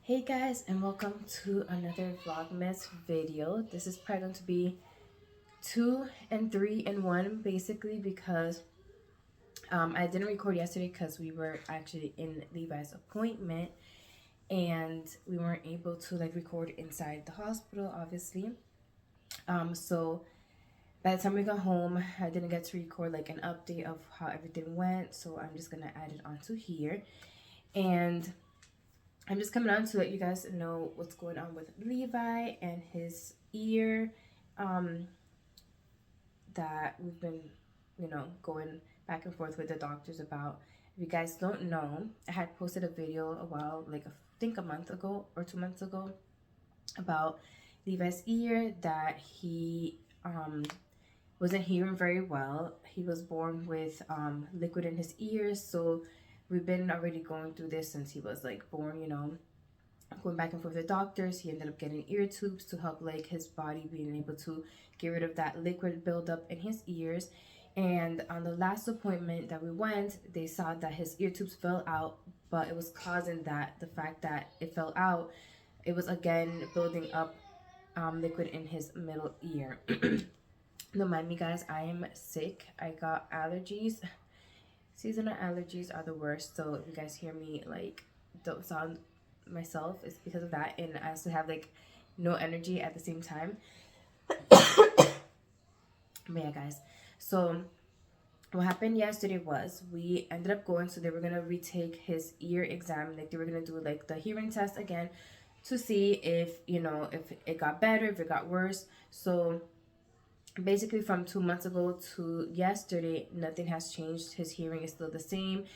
Hey guys, and welcome to another Vlogmas video. This is probably going to be 2 and 3 in 1 basically because I didn't record yesterday because we were actually in Levi's appointment and we weren't able to record inside the hospital obviously. So by the time we got home, I didn't get to record an update of how everything went, so I'm just gonna add it onto here. And I'm just coming on to let you guys know what's going on with Levi and his ear that we've been, going back and forth with the doctors about. If you guys don't know, I had posted a video a while, I think a month ago or 2 months ago, about Levi's ear that he wasn't hearing very well. He was born with liquid in his ears, so we've been already going through this since he was born, going back and forth with doctors. He ended up getting ear tubes to help his body being able to get rid of that liquid buildup in his ears. And on the last appointment that we went, they saw that his ear tubes fell out, but it was causing the fact that it fell out, it was again building up liquid in his middle ear. Don't mind me guys, I am sick. I got allergies. Seasonal allergies are the worst, so if you guys hear me don't sound myself, it's because of that. And I also have no energy at the same time. But yeah guys, so what happened yesterday was we ended up going, so they were gonna retake his ear exam. They were gonna do the hearing test again to see if if it got better, if it got worse. So basically from 2 months ago to yesterday, nothing has changed. His hearing is still the same.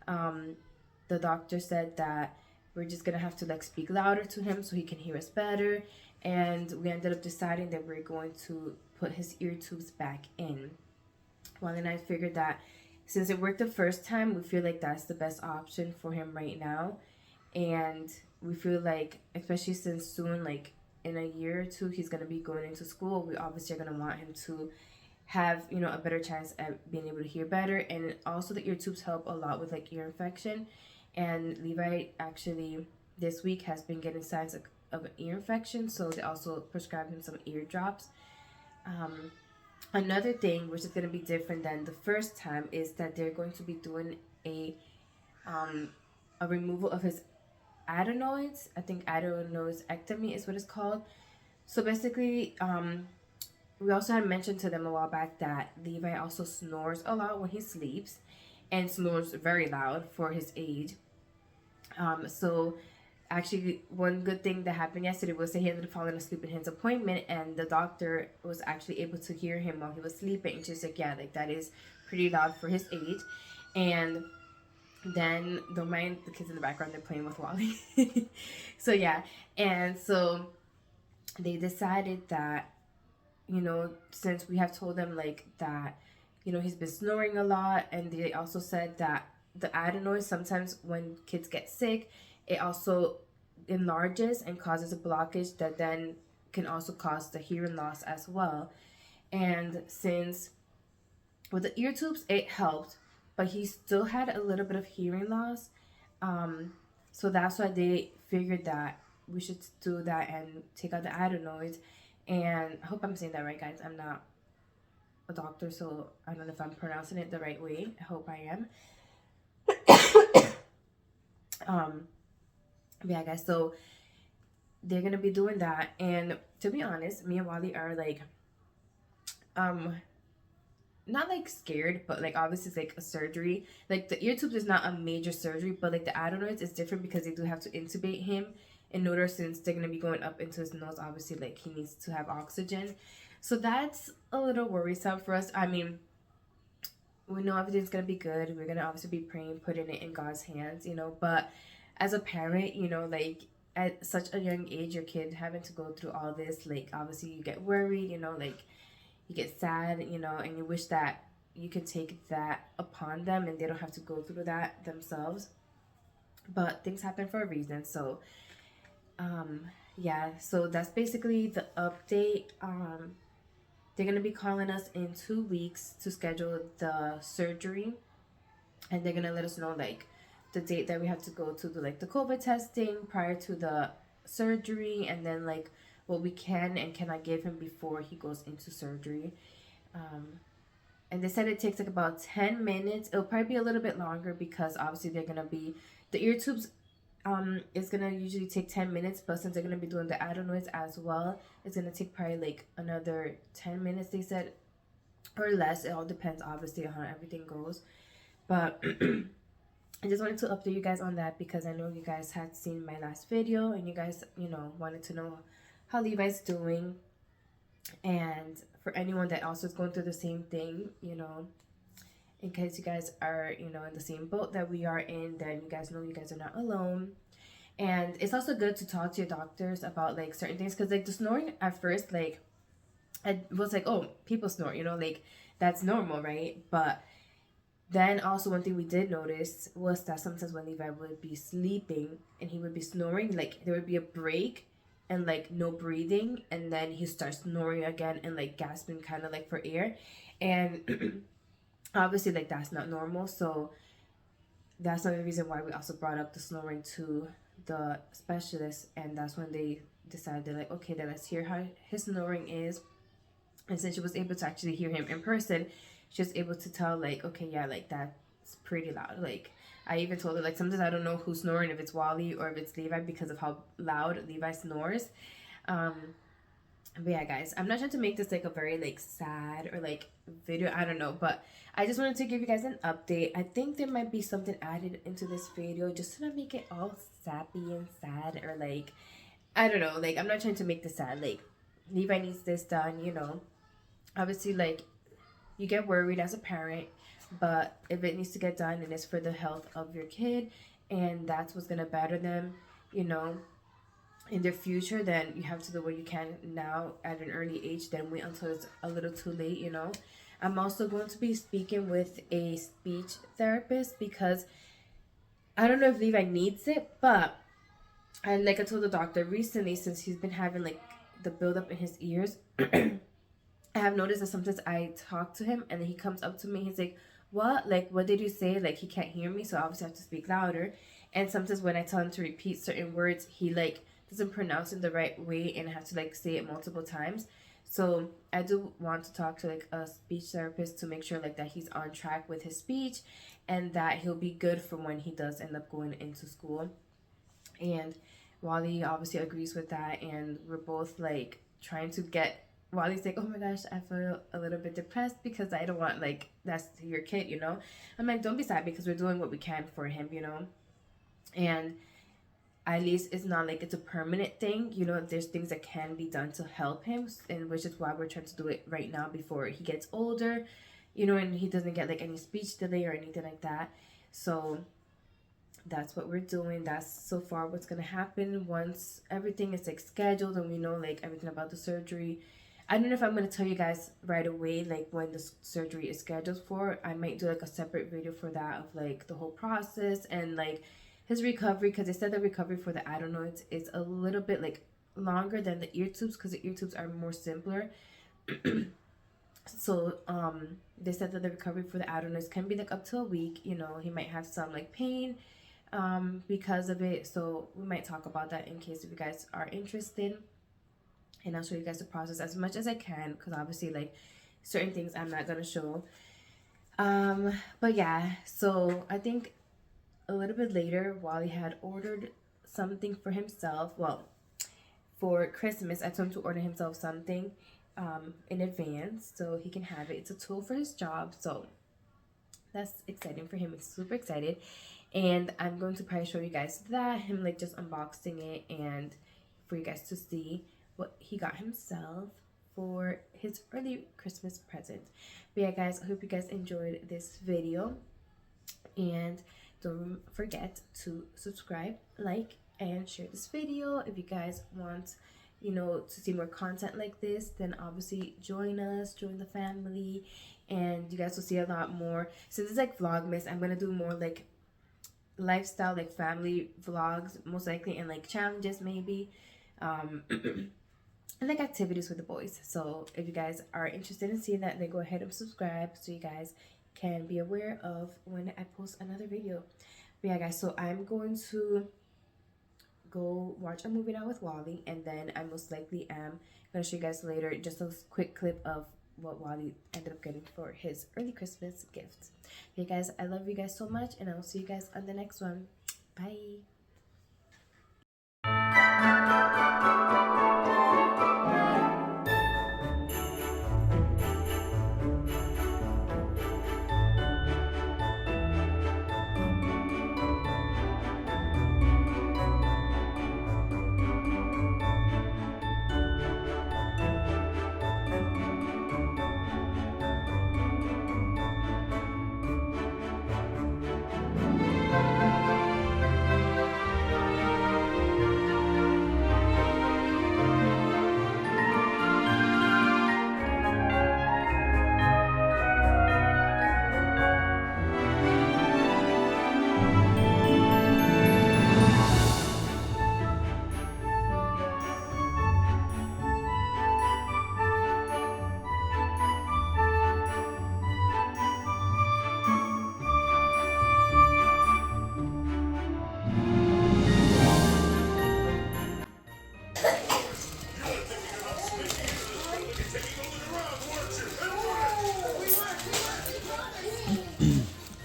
The doctor said that we're just gonna have to speak louder to him so he can hear us better. And we ended up deciding that we're going to put his ear tubes back in. Juan and I figured that since it worked the first time, we feel like that's the best option for him right now. And we feel especially since soon, in a year or two, he's going to be going into school, we obviously are going to want him to have a better chance at being able to hear better. And also the ear tubes help a lot with ear infection. And Levi actually this week has been getting signs of an ear infection, so they also prescribed him some ear drops. Another thing which is going to be different than the first time is that they're going to be doing a removal of his adenoids. I think adenoidectomy is what it's called. So basically, we also had mentioned to them a while back that Levi also snores a lot when he sleeps, and snores very loud for his age. So actually, one good thing that happened yesterday was that he ended up falling asleep in his appointment, and the doctor was actually able to hear him while he was sleeping. And she's like, yeah, that is pretty loud for his age. And then don't mind the kids in the background, they're playing with Wally. So yeah, and so they decided that since we have told them that he's been snoring a lot, and they also said that the adenoids, sometimes when kids get sick, it also enlarges and causes a blockage that then can also cause the hearing loss as well. And since with the ear tubes it helped, but he still had a little bit of hearing loss, so that's why they figured that we should do that and take out the adenoids. And I hope I'm saying that right guys, I'm not a doctor, so I don't know if I'm pronouncing it the right way. I hope I am. Yeah guys, so they're gonna be doing that. And to be honest, me and Wally are not scared, but obviously it's a surgery. The ear tubes is not a major surgery, but the adenoids is different because they do have to intubate him in order, since they're gonna be going up into his nose. Obviously he needs to have oxygen, so that's a little worrisome for us. I mean, we know everything's gonna be good. We're gonna obviously be praying, putting it in God's hands, but as a parent, at such a young age, your kid having to go through all this, obviously you get worried, you get sad, and you wish that you could take that upon them and they don't have to go through that themselves. But things happen for a reason. So yeah, so that's basically the update. They're gonna be calling us in 2 weeks to schedule the surgery, and they're gonna let us know the date that we have to go to do like the COVID testing prior to the surgery, and then like what we can and cannot give him before he goes into surgery. And they said it takes like about 10 minutes. It'll probably be a little bit longer because obviously they're gonna be the ear tubes. It's gonna usually take 10 minutes, but since they're gonna be doing the adenoids as well, it's gonna take probably like another 10 minutes, they said, or less. It all depends obviously on how everything goes. But I just wanted to update you guys on that because I know you guys had seen my last video and you guys, wanted to know how Levi's doing. And for anyone that also is going through the same thing, in case you guys are, in the same boat that we are in, then you guys know you guys are not alone. And it's also good to talk to your doctors about like certain things, because like the snoring at first, like I was like, oh, people snore, like that's normal, right? But then also one thing we did notice was that sometimes when Levi would be sleeping and he would be snoring, like there would be a break and like no breathing, and then he starts snoring again and like gasping kind of like for air. And obviously like that's not normal. So that's another reason why we also brought up the snoring to the specialist, and that's when they decided like, okay, then let's hear how his snoring is. And since she was able to actually hear him in person, she was able to tell like, okay, yeah, like that's pretty loud. Like I even told her like sometimes I don't know who's snoring, if it's Wally or if it's Levi, because of how loud Levi snores. But yeah, guys, I'm not trying to make this like a very like sad or like video, I don't know, but I just wanted to give you guys an update. I think there might be something added into this video just to not make it all sappy and sad, or like, I don't know, like I'm not trying to make this sad. Like Levi needs this done, obviously like you get worried as a parent, but if it needs to get done and it's for the health of your kid and that's what's gonna better them, in their future, then you have to do what you can now at an early age, then wait until it's a little too late. I'm also going to be speaking with a speech therapist because I don't know if Levi needs it, but I told the doctor recently, since he's been having like the buildup in his ears, I have noticed that sometimes I talk to him and then he comes up to me, he's like, what? Like, what did you say? Like, he can't hear me, so obviously I have to speak louder. And sometimes when I tell him to repeat certain words, he like doesn't pronounce it the right way and I have to like say it multiple times. So I do want to talk to like a speech therapist to make sure like that he's on track with his speech and that he'll be good for when he does end up going into school. And Wally obviously agrees with that, and we're both like trying to get, Wally's like, oh my gosh, I feel a little bit depressed because I don't want like that's your kid, I'm like, don't be sad because we're doing what we can for him, and at least it's not like it's a permanent thing. There's things that can be done to help him, and which is why we're trying to do it right now before he gets older, and he doesn't get like any speech delay or anything like that. So that's what we're doing. That's so far what's gonna happen once everything is like scheduled and we know like everything about the surgery. I don't know if I'm gonna tell you guys right away like when the surgery is scheduled for. I might do like a separate video for that of like the whole process and like his recovery, because they said the recovery for the adenoids is a little bit like longer than the ear tubes because the ear tubes are more simpler. So they said that the recovery for the adenoids can be like up to a week. He might have some like pain because of it, so we might talk about that in case if you guys are interested, and I'll show you guys the process as much as I can, because obviously like certain things I'm not gonna show. But yeah, so I think a little bit later, Wally had ordered something for himself. Well, for Christmas I told him to order himself something in advance so he can have it. It's a tool for his job, so that's exciting for him. He's super excited, and I'm going to probably show you guys that, him like just unboxing it, and for you guys to see what he got himself for his early Christmas present. But yeah, guys, I hope you guys enjoyed this video, and don't forget to subscribe, like, and share this video. If you guys want to see more content like this, then obviously join us, join the family, and you guys will see a lot more. Since it's like Vlogmas, I'm gonna do more like lifestyle, like family vlogs most likely, and like challenges maybe, and like activities with the boys. So if you guys are interested in seeing that, then go ahead and subscribe so you guys can be aware of when I post another video. But yeah, guys, so I'm going to go watch a movie now with Wally, and then I most likely am gonna show you guys later just a quick clip of what Wally ended up getting for his early Christmas gift. Okay, guys, I love you guys so much, and I will see you guys on the next one. Bye.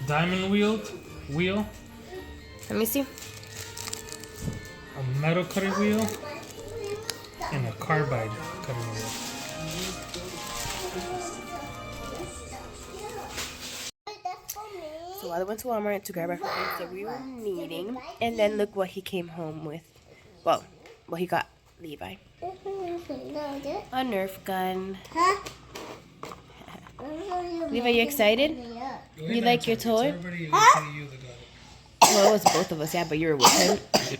Diamond wheel, Let me see. a metal cutting wheel, and a carbide cutting wheel. So I went to Walmart to grab our things that we were needing, and then look what he came home with. Well, what he got Levi. A Nerf gun. Levi, you excited? You like your toy? Well, it was both of us, yeah, but you were with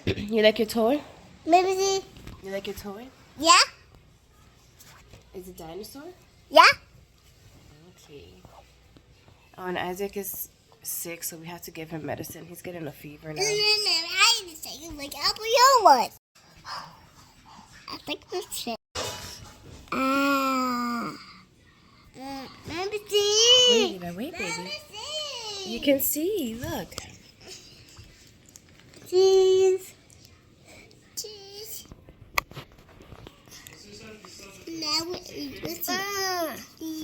him. You like your toy? Maybe. You like your toy? Yeah. Is it a dinosaur? Yeah. Okay. Oh, and Isaac is sick, so we have to give him medicine. He's getting a fever now. I need to say like apple your one. I think this shit. Let me see. Wait, Levi, wait, baby. You can see. Look. Cheese. Cheese. Now we eat. Let's see.